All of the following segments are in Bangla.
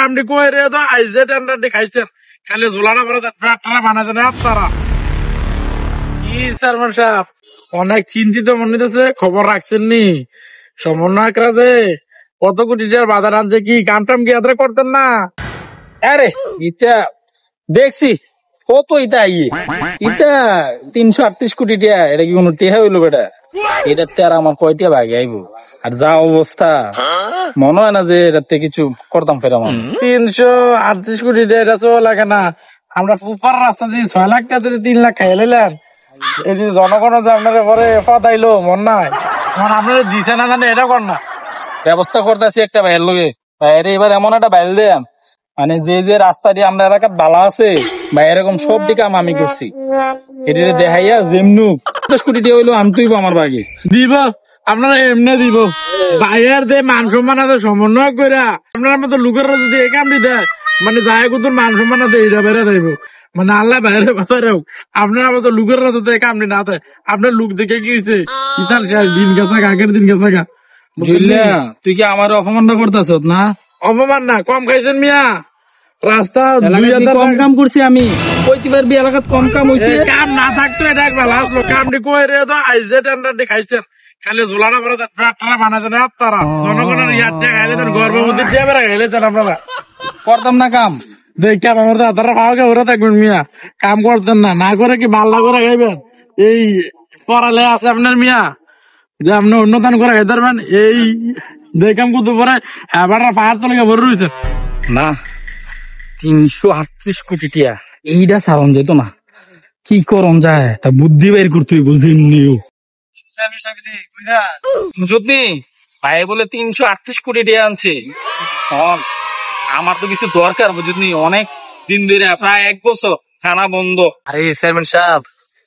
কামটি কই রে তো আইছে টেন্ডারটি খাইছেন খালি ঝোলাটা পরে পেটটা বানাতে না তারা কি চেয়ারম্যান সাহেব অনেক চিন্তিত মনে হচ্ছে খবর রাখছেন নি সমন্বয়করা যে কত কোটি টাকার বাজার আনছে কি কাম টাম কি আদরে করতেন না? আরে ইটা দেখছি কত ইটা ইয়ে ইটা 338 কোটি টাকা, এটা কি কোনো টেহা হইলো বেটা? এটাতে আর আমার কয়টা ভাগে আইবো? আর যা অবস্থা মনে হয় না যে এটাতে কিছু করতাম ফের আমার। 338 কোটি টাকা এটা চলে লাগে না। আমরা ফুপার রাস্তা দিয়ে 6 লাখ টাকা দিয়ে 3 লাখ খাইয়ে নিলেন। এই যে জনগণ যে আপনার পরে ফাদাইলো মন নাই এখন আপনারা দিছে না জানে এটা কর না ব্যবস্থা করতেছি একটা ভাইয়ের লগে। ভাইয়ের এবার এমন একটা বাইল দেন মানে যে যে রাস্তা দিয়ে আমরা এলাকার বালা আছে বা এরকম সব দিকে আমি করছি এটা দেখাইয়া যেমনু 50 কোটি টাকা হইলো আনতেইব আমার বাগে দিব আপনারা এমনি দিব ভাইয়ের যে মান সম্মান আছে সমন্বয় করে আপনার মতো লোকেরা যদি এই কামটি দেয় মানে যায় কত মান সম্মান আছে এইটা বেড়ে যাইব মানে আল্লাহ বাইরে বাজারে হোক আপনার মতো লোকেরা যদি এই কামটি না দেয় আপনার লোক দেখে কি হয়েছে কিসান শেষ দিন গেছে আগের দিন গেছে গা বুঝলে তুই কি আমার অপমানটা করতেছ না? অপমান না কম খাইছেন মিয়া রাস্তা কম কাম করছি আমি কইতে পারবি এলাকাত কম কাম হইছে কাম না থাকতো এটা ভালো আসলো কামটি কই রে তো আইছে টেন্ডারটি খাইছেন খালি ঝোলাটা পরে পেটটা বানাতে না তারা জনগণের ইয়ারটা খাইলে দেন গর্ভবতী দিয়ে বেড়া খাইলে দেন আপনারা করতাম না কাম দেখে আমার তারা পাওয়া ওরা থাকবেন মিয়া কাম করতেন না না করে কি বাল্লা করে খাইবেন এই পড়ালে আছে আপনার মিয়া যে আপনি উন্নতন করে খাইতে পারবেন এই দেখাম কত পরে এবার পাহাড় তলে ভরে রয়েছে না 338 কোটি টিয়া এইটা সারণ যেত না কি করন যায় তা বুদ্ধি বের করতে বুঝিনিও যদি ভাই বলে 338 কোটি টিয়া আনছে আমার তো কিছু দরকার বুঝলি অনেক দিন ধরে প্রায় 1 বছর খানা বন্ধ। আরে চেয়ারম্যান সাহেব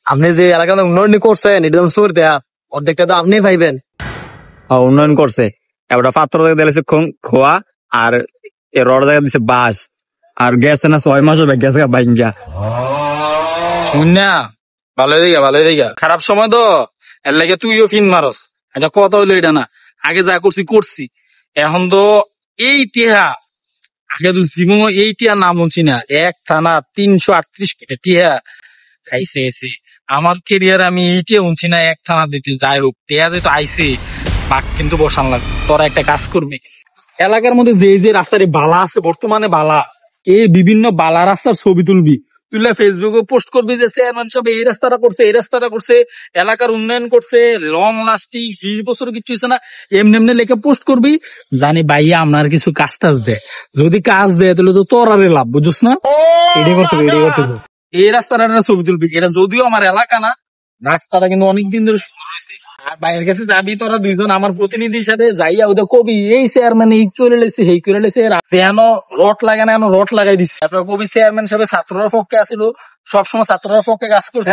আপনি যে এলাকাতে উন্নয়ন করছেন এটা চোর দেয়া অর্ধেকটা তো আপনি পাইবেন। উন্নয়ন করছে এবার পাত্র দিয়েছে খোয়া আর রড জায়গা দিচ্ছে বাস আর গেছে না 6 মাস হবে গেছে বাইঙ্গা শুন না ভালোই দেখা খারাপ সময় তো এর লাগে তুইও ফিন মারস। আচ্ছা কথা হইলো এটা না আগে যা করছি এখন তো এই টিহা আগে তো জীবন এই টিহা নাম শুনছি না এক থানা 338 কোটি টিহা খাইছে এসে আমার কেরিয়ার আমি এইটা শুনছি না এক থানা দিতে যাই হোক টিহা যেহেতু আইসে বাঘ কিন্তু বসান লাগবে। তোরা একটা কাজ করবি এলাকার মধ্যে যে যে রাস্তাটি বালা আছে বর্তমানে বালা এই বিভিন্ন বালা রাস্তার ছবি তুলবি তুলে ফেসবুকে পোস্ট করবি যে চেয়ারম্যান সাহেব এই রাস্তাটা করছে এলাকার উন্নয়ন করছে লং লাস্টিং 20 বছর কিছু হয়েছে না এমনি লেখা পোস্ট করবি জানি ভাইয়া আপনার কিছু কাজ টাজ দেয় যদি কাজ দেয় তাহলে তো তোর আরে লাভ বুঝছ না এটাই করতে এই রাস্তাটা ছবি তুলবি এটা যদিও আমার এলাকা না রাস্তাটা কিন্তু অনেকদিন ধরে আর বাইরের কাছে যাবি তোরা দুইজন আমার প্রতিনিধির সাথে যাইয়া ওদের কবি এই চেয়ারম্যান এই করে লেছে এই করে লেছে যেন রড লাগে না রড লাগাই দিচ্ছে তারপর কবি চেয়ারম্যান সাহেব ছাত্ররা পক্ষে আসিল সবসময় ছাত্ররা পক্ষে কাজ করছে।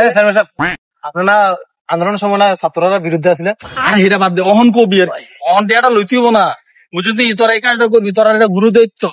আপনারা আন্দোলনের সময় না ছাত্ররা বিরুদ্ধে আসলেন আর এটা বাদ দে অহন কবি আর অহন দেয়াটা লইতেইব না বুঝলি তোরা এই কাজটা করবি তোরা এটা গুরু দায়িত্ব